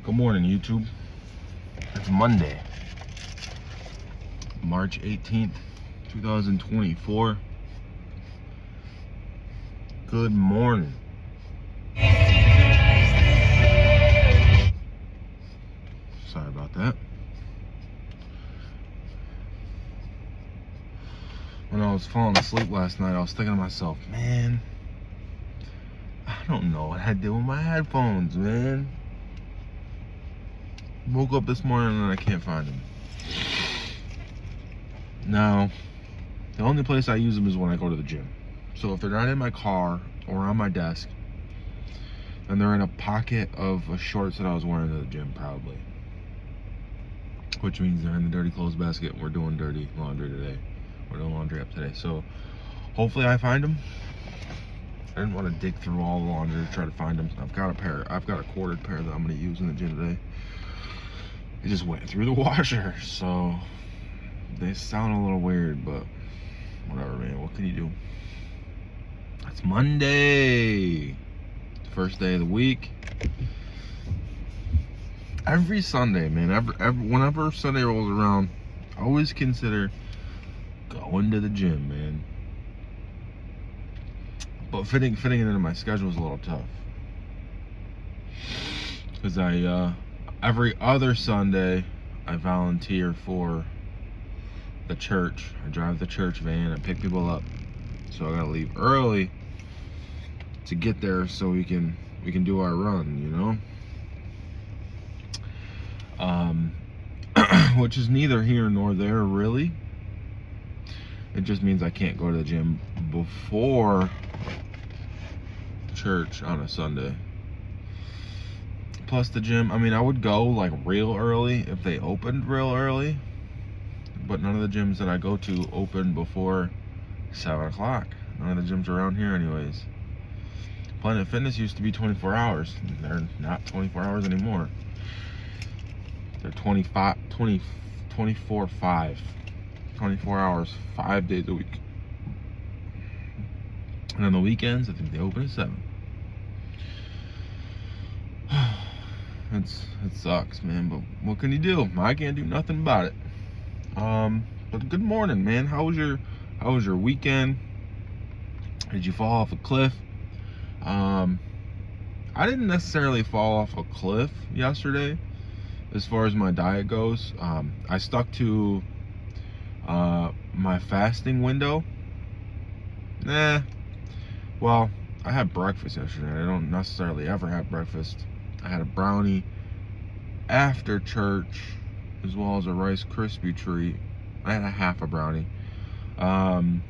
Good morning, YouTube. It's Monday, March 18th, 2024. Good morning. Sorry about that. When I was falling asleep last night, I was thinking to myself, man, I don't know what I did with my headphones, man. Woke up this morning and I can't find them. Now, the only place I use them is when I go to the gym. So if they're not in my car or on my desk, then they're in a pocket of a shorts that I was wearing to the gym, probably. Which means they're in the dirty clothes basket. We're doing dirty laundry today. We're doing laundry up today. So hopefully I find them. I didn't want to dig through all the laundry to try to find them. I've got a corded pair that I'm going to use in the gym today. It just went through the washer, so they sound a little weird, but whatever, man. What can you do? It's Monday, first day of the week. Every Sunday, man. Whenever Sunday rolls around, I always consider going to the gym, man. But fitting it into my schedule is a little tough, because every other Sunday I volunteer for the church. I drive the church van. I pick people up, so I gotta leave early to get there so we can do our run, you know. Which is neither here nor there, really. It just means I can't go to the gym before church on a Sunday. Plus the gym, I mean, I would go like real early if they opened real early, but none of the gyms that I go to open before 7 o'clock. None of the gyms around here anyways. Planet Fitness used to be 24 hours. They're not 24 hours anymore. They're 24/5. 24 hours, 5 days a week. And on the weekends, I think they open at 7. It sucks, man, but what can you do? I can't do nothing about it. But good morning, man. How was your weekend? Did you fall off a cliff? I didn't necessarily fall off a cliff yesterday as far as my diet goes. I stuck to my fasting window. Well, I had breakfast yesterday. I don't necessarily ever have breakfast. I had a brownie after church, as well as a Rice Krispie treat. I had a half a brownie. And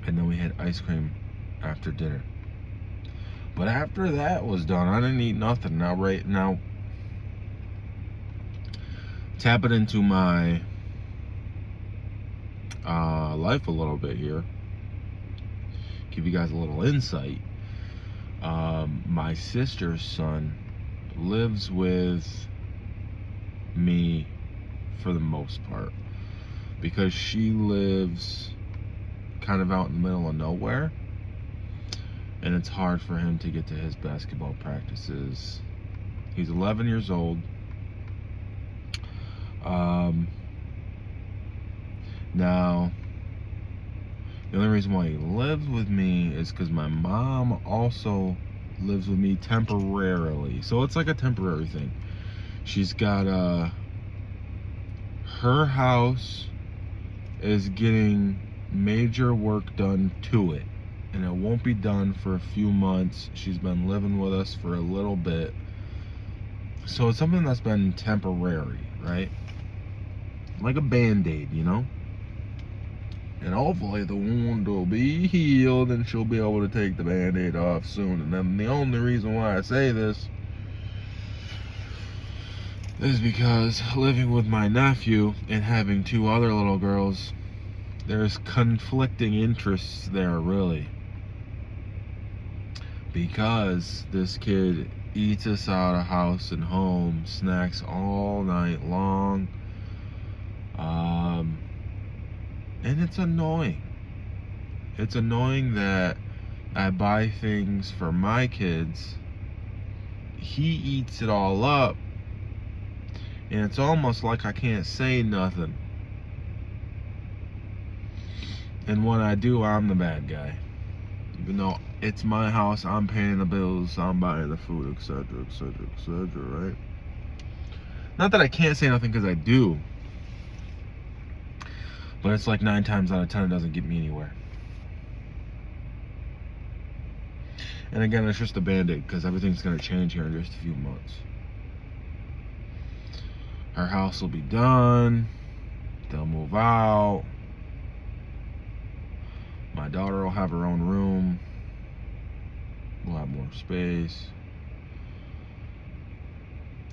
then we had ice cream after dinner. But after that was done, I didn't eat nothing. Now, right now, tap it into my life a little bit here. Give you guys a little insight. My sister's son lives with me for the most part, because she lives kind of out in the middle of nowhere, and it's hard for him to get to his basketball practices. He's 11 years old. Now, the only reason why he lives with me is because my mom also lives with me temporarily. So it's like a temporary thing. She's got her house is getting major work done to it, and it won't be done for a few months. She's been living with us for a little bit, so it's something that's been temporary, right? Like a band-aid, you know? And hopefully the wound will be healed and she'll be able to take the band-aid off soon. And then the only reason why I say this is because living with my nephew and having 2 other little girls, there's conflicting interests there, really. Because this kid eats us out of house and home, snacks all night long. And it's annoying. It's annoying that I buy things for my kids. he eats it all up, and it's almost like I can't say nothing. And when I do, I'm the bad guy. Even though it's my house, I'm paying the bills, I'm buying the food, etc., etc., etc., right? Not that I can't say nothing, because I do. But it's like 9 times out of 10, it doesn't get me anywhere. And again, it's just a band-aid, because everything's going to change here in just a few months. Our house will be done. They'll move out. My daughter will have her own room. We'll have more space.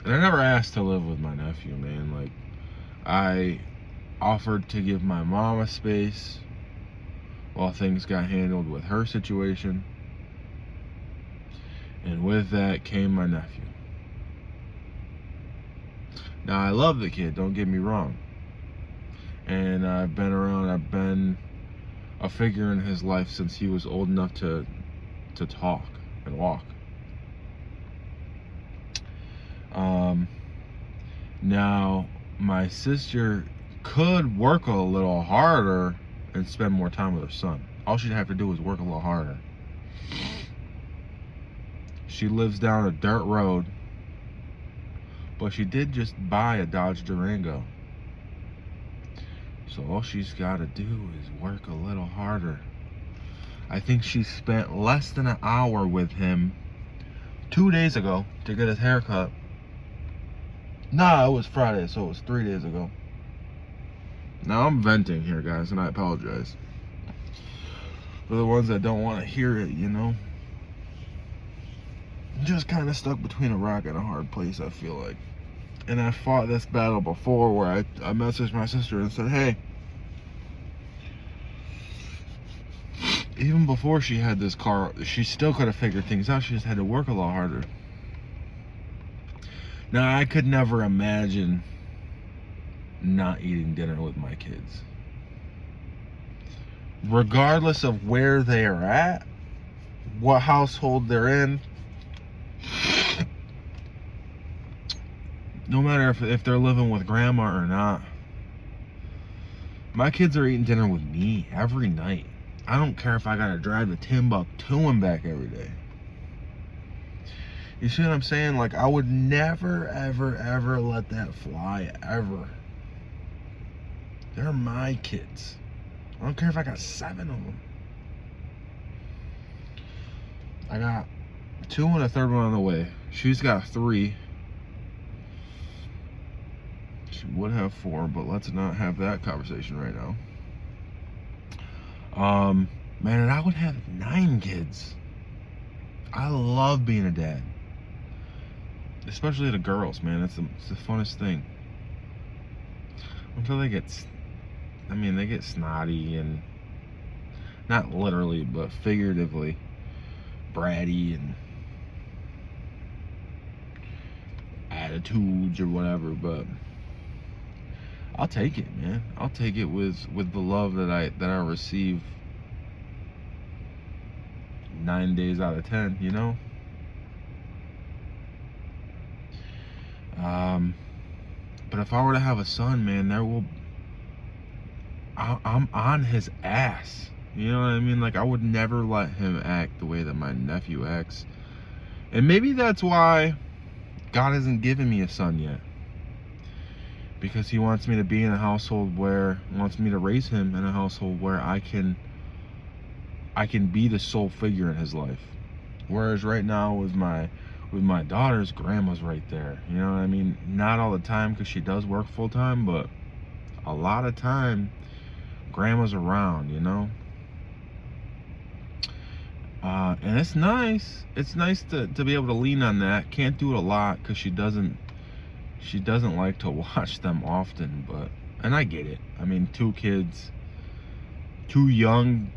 And I never asked to live with my nephew, man. Like, I offered to give my mom a space while things got handled with her situation. And with that came my nephew. Now, I love the kid, don't get me wrong. And I've been a figure in his life since he was old enough to talk and walk. Now, my sister could work a little harder and spend more time with her son. All she'd have to do is work a little harder. She lives down a dirt road, but she did just buy a Dodge Durango. So all she's got to do is work a little harder. I think she spent less than an hour with him 2 days ago to get his hair cut. Nah, it was Friday, so it was 3 days ago. Now I'm venting here, guys, and I apologize. For the ones that don't want to hear it, you know. I'm just kind of stuck between a rock and a hard place, I feel like. And I fought this battle before where I messaged my sister and said, hey, even before she had this car, she still could have figured things out. She just had to work a lot harder. Now, I could never imagine not eating dinner with my kids. Regardless of where they are at, what household they're in, no matter if they're living with grandma or not, my kids are eating dinner with me every night. I don't care if I gotta drive to Timbuktu and back every day. You see what I'm saying? Like, I would never, ever, ever let that fly, ever. They're my kids. I don't care if I got 7 of them. I got 2 and a third one on the way. She's got 3. She would have 4, but let's not have that conversation right now. Man, and I would have 9 kids. I love being a dad. Especially the girls, man. It's the funnest thing. Until they get snotty and, not literally, but figuratively, bratty and attitudes or whatever, but I'll take it, man. I'll take it with the love that I receive 9 days out of 10, you know? But if I were to have a son, man, I'm on his ass. You know what I mean? Like, I would never let him act the way that my nephew acts. And maybe that's why God hasn't given me a son yet. Because he wants me to be in a household wants me to raise him in a household where I can be the sole figure in his life. Whereas right now with my daughter's grandma's right there. You know what I mean? Not all the time, because she does work full time, but a lot of time grandma's around, you know? And it's nice. It's nice to be able to lean on that. Can't do it a lot because she doesn't like to watch them often, and I get it. I mean, 2 young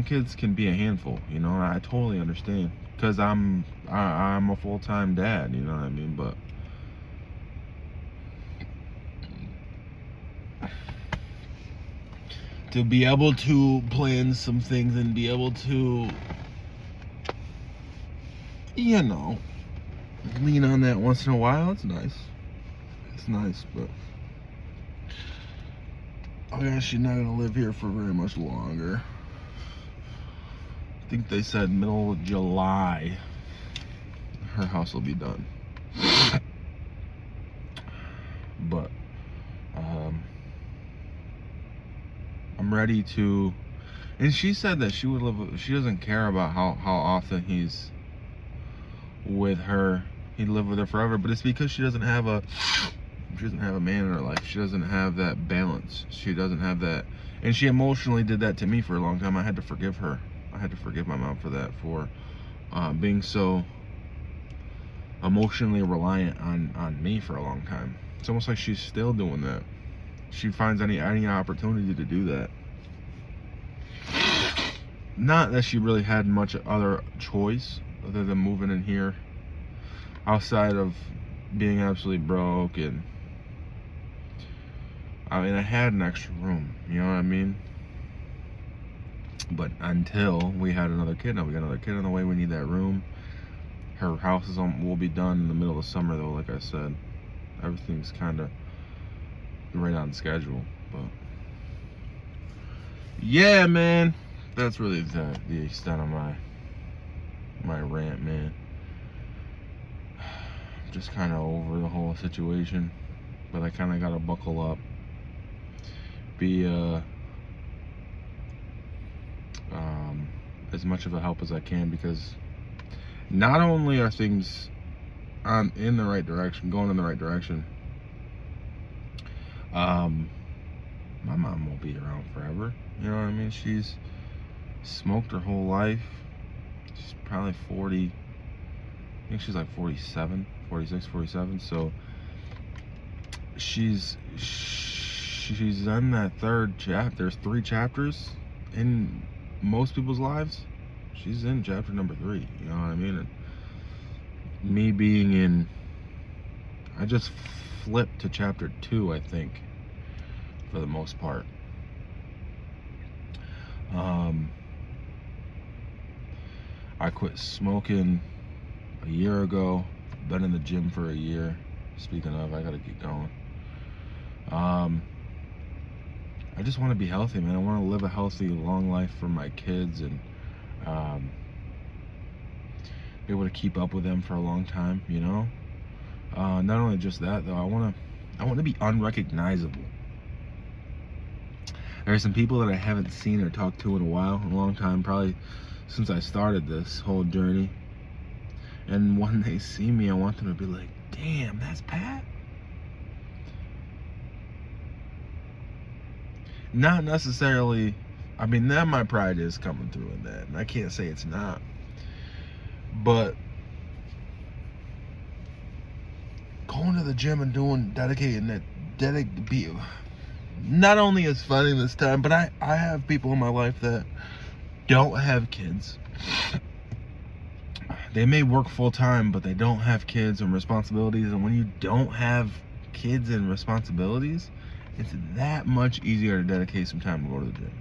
kids can be a handful, you know. I totally understand, because I'm a full-time dad, you know what I mean? But to be able to plan some things and be able to, you know, lean on that once in a while. It's nice. It's nice, but I guess she's not gonna live here for very much longer. I think they said middle of July her house will be done. But I'm ready to. And she said that she would live. She doesn't care about how often he's with her. He'd live with her forever. But it's because she doesn't have a man in her life. She doesn't have that balance. She doesn't have that. And she emotionally did that to me for a long time. I had to forgive her. I had to forgive my mom for that, for being so emotionally reliant on me for a long time. It's almost like she's still doing that. She finds any opportunity to do that. Not that she really had much other choice other than moving in here, outside of being absolutely broke. And I mean, I had an extra room, you know what I mean? But until we had another kid, now we got another kid on the way, we need that room. Her house will be done in the middle of summer though, like I said. Everything's kind of right on schedule. But yeah, man, that's really the extent of my rant, man. I'm just kind of over the whole situation, but I kind of got to buckle up, be as much of a help as I can, because not only are things in the right direction, going in the right direction, my mom won't be around forever. You know what I mean? She's smoked her whole life. She's probably 40. I think she's like 47, 46, 47. So she's in that third chapter. There's 3 chapters in most people's lives. She's in chapter number 3. You know what I mean? And me being in, I just flipped to chapter 2, I think, for the most part. I quit smoking a year ago. Been in the gym for a year. Speaking of, I gotta get going. I just want to be healthy, man. I want to live a healthy, long life for my kids, and be able to keep up with them for a long time, you know. Not only just that though, I want to be unrecognizable. There are some people that I haven't seen or talked to in a long time, probably since I started this whole journey. And when they see me, I want them to be like, damn, that's Pat? Not necessarily, I mean, that my pride is coming through in that, and I can't say it's not. But going to the gym and not only is finding this time, but I have people in my life that don't have kids. They may work full time, but they don't have kids and responsibilities. And when you don't have kids and responsibilities, it's that much easier to dedicate some time to go to the gym.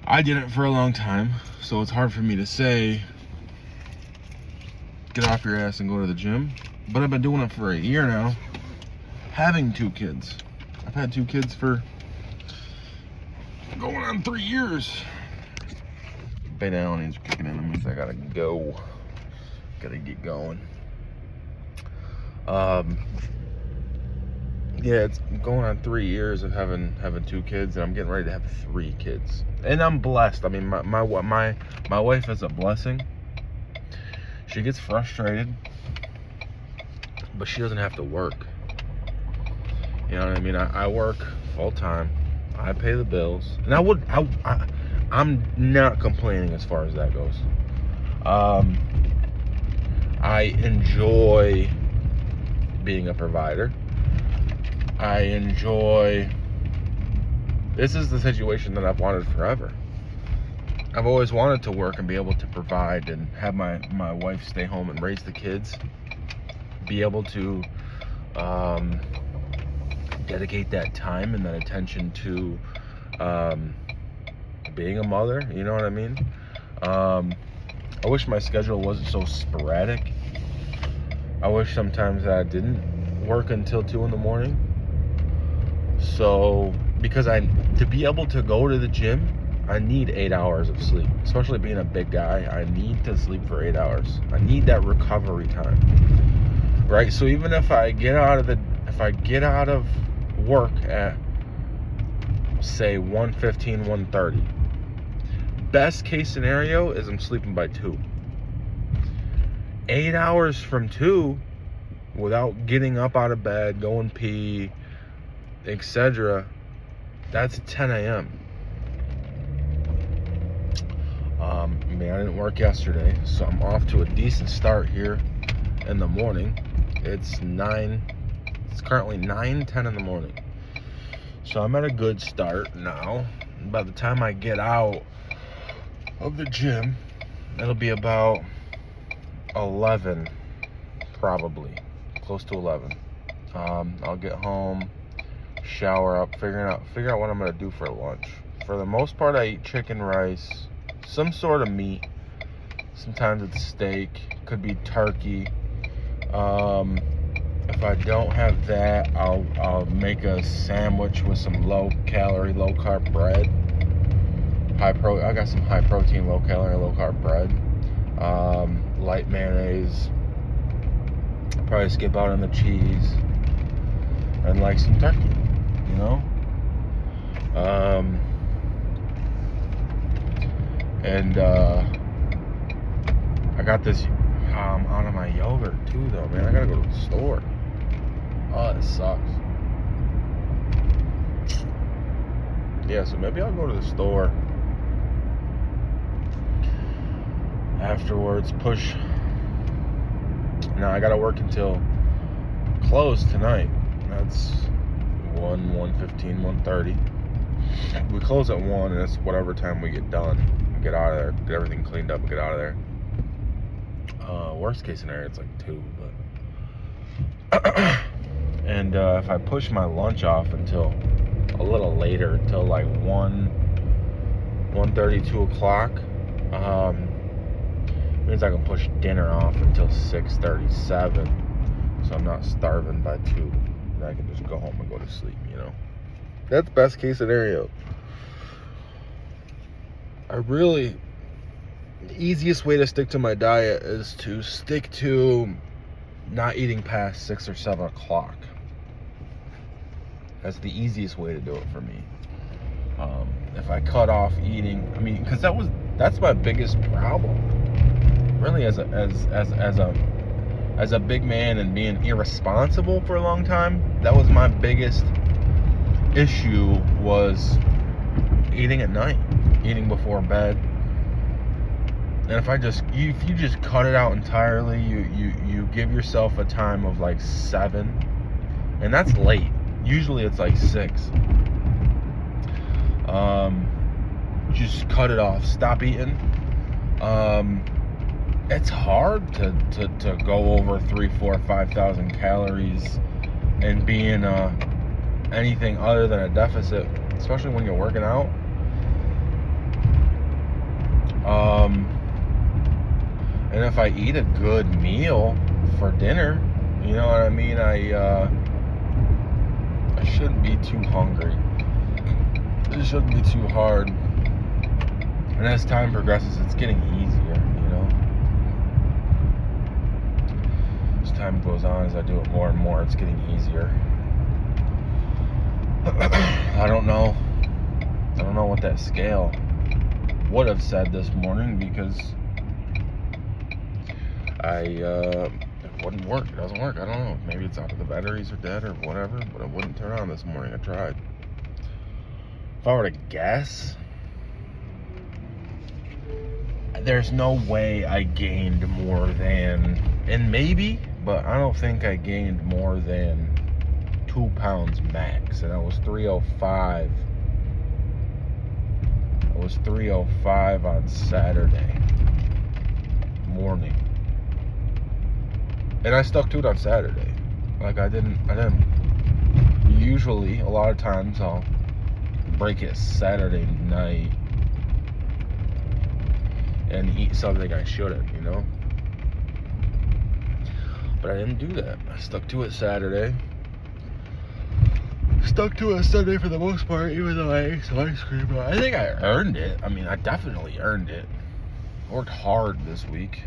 I did it for a long time, so it's hard for me to say, get off your ass and go to the gym. But I've been doing it for a year now, having 2 kids. I've had 2 kids for going on 3 years. Beta Alani's kicking in. That means I gotta go. Gotta get going. Yeah, it's going on 3 years of having 2 kids, and I'm getting ready to have 3 kids. And I'm blessed. I mean, my wife is a blessing. She gets frustrated, but she doesn't have to work. You know what I mean? I work full time. I pay the bills, and I'm not complaining as far as that goes. I enjoy being a provider. This is the situation that I've wanted forever. I've always wanted to work and be able to provide and have my wife stay home and raise the kids. Be able to dedicate that time and that attention to being a mother, you know what I mean? I wish my schedule wasn't so sporadic. I wish sometimes that I didn't work until 2 in the morning. So, because to be able to go to the gym, I need 8 hours of sleep. Especially being a big guy, I need to sleep for 8 hours. I need that recovery time, right? So even if I get out of work at, say, 1:15, 1:30, best case scenario is I'm sleeping by 2. 8 hours from 2 without getting up out of bed, going pee, etc. That's 10 a.m. I didn't work yesterday, so I'm off to a decent start here in the morning. It's currently 9:10 in the morning. So I'm at a good start now. By the time I get out of the gym, it'll be about 11, probably close to 11. I'll get home, shower up, figure out what I'm gonna do for lunch. For the most part, I eat chicken, rice, some sort of meat. Sometimes it's steak, could be turkey. If I don't have that, I'll make a sandwich with some low calorie, low carb bread. I got some high protein, low calorie, low carb bread. Light mayonnaise. Probably skip out on the cheese and like some turkey, you know. I got this. I'm out of my yogurt too, though, man. I gotta go to the store. Oh, it sucks. Yeah, so maybe I'll go to the store afterwards. Push. Now I gotta work until close tonight. That's 1:15, 1:30. We close at 1, and it's whatever time we get done. Get out of there, get everything cleaned up, and get out of there. Worst case scenario, it's like 2, but and if I push my lunch off until a little later, till like 1:30, 2 o'clock, means I can push dinner off until 6:37, so I'm not starving by 2, and I can just go home and go to sleep, you know. That's best case scenario. The easiest way to stick to my diet is to stick to not eating past 6 or 7 o'clock. That's the easiest way to do it for me. If I cut off eating, because that's my biggest problem. Really, as a big man and being irresponsible for a long time, that was my biggest issue, was eating at night, eating before bed. And if you just cut it out entirely, you give yourself a time of like 7, and that's late. Usually it's like 6. Just cut it off. Stop eating. It's hard to go over 3,000, 4,000, 5,000 calories and be in anything other than a deficit, especially when you're working out. And if I eat a good meal for dinner, you know what I mean, I shouldn't be too hungry. It shouldn't be too hard. And as time progresses, it's getting easier, you know. As time goes on, as I do it more and more, it's getting easier. I don't know what that scale would have said this morning, because it wouldn't work. It doesn't work. I don't know. Maybe it's out of the batteries or dead or whatever, but it wouldn't turn on this morning. I tried. If I were to guess, there's no way I gained more than, and maybe, but I don't think I gained more than 2 pounds max, and I was 305. I was 305 on Saturday morning, and I stuck to it on Saturday. Like I didn't usually, a lot of times I'll break it Saturday night and eat something I shouldn't, you know? But I didn't do that. I stuck to it Saturday. Stuck to it Sunday for the most part, even though I ate some ice cream. But I think I earned it. I mean, I definitely earned it. I worked hard this week.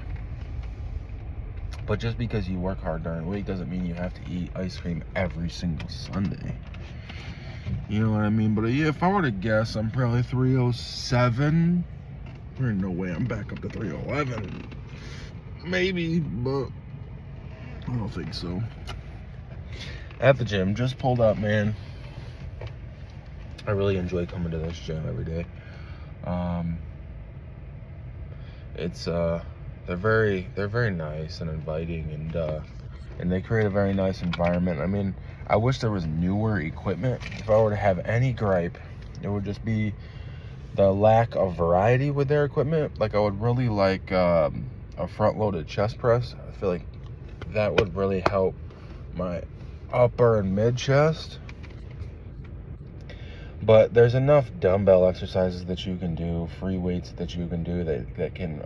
But just because you work hard during the week doesn't mean you have to eat ice cream every single Sunday. You know what I mean? But yeah, if I were to guess, I'm probably 307. There's no way I'm back up to 311. Maybe, but I don't think so. At the gym, just pulled up, man. I really enjoy coming to this gym every day. It's they're very nice and inviting, and they create a very nice environment. I mean, I wish there was newer equipment. If I were to have any gripe, it would just be the lack of variety with their equipment. Like, I would really like a front-loaded chest press. I feel like that would really help my upper and mid chest. But there's enough dumbbell exercises that you can do, free weights that you can do that can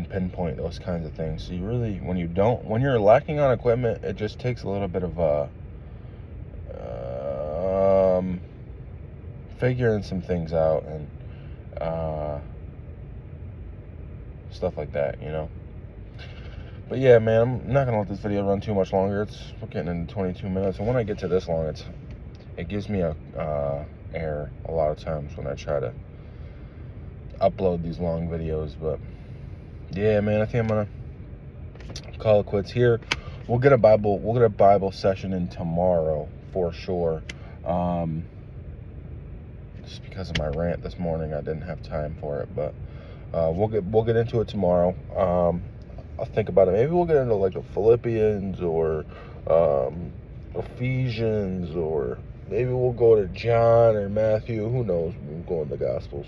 pinpoint those kinds of things. So you really, when you're lacking on equipment, it just takes a little bit of figuring some things out and stuff like that, you know. But yeah, man, I'm not gonna let this video run too much longer. We're getting into 22 minutes, and when I get to this long, it gives me a error a lot of times when I try to upload these long videos. But yeah, man, I think I'm gonna call it quits here. We'll get a Bible session in tomorrow for sure. Just because of my rant this morning, I didn't have time for it, but we'll get into it tomorrow. I'll think about it. Maybe we'll get into like a Philippians or Ephesians, or maybe we'll go to John or Matthew. Who knows? We'll go in the Gospels.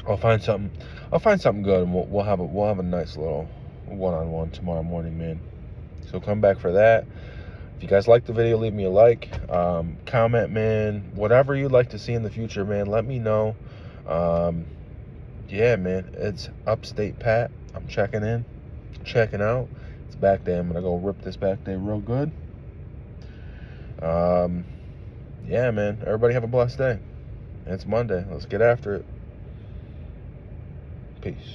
I'll find something good, and we'll have a nice little one-on-one tomorrow morning, man. So come back for that. If you guys like the video, leave me a like, comment, man. Whatever you'd like to see in the future, man, let me know. Yeah, man, it's Upstate Pat. I'm checking out. It's back day. I'm gonna go rip this back day real good. Yeah, man, everybody have a blessed day. It's Monday. Let's get after it. Peace.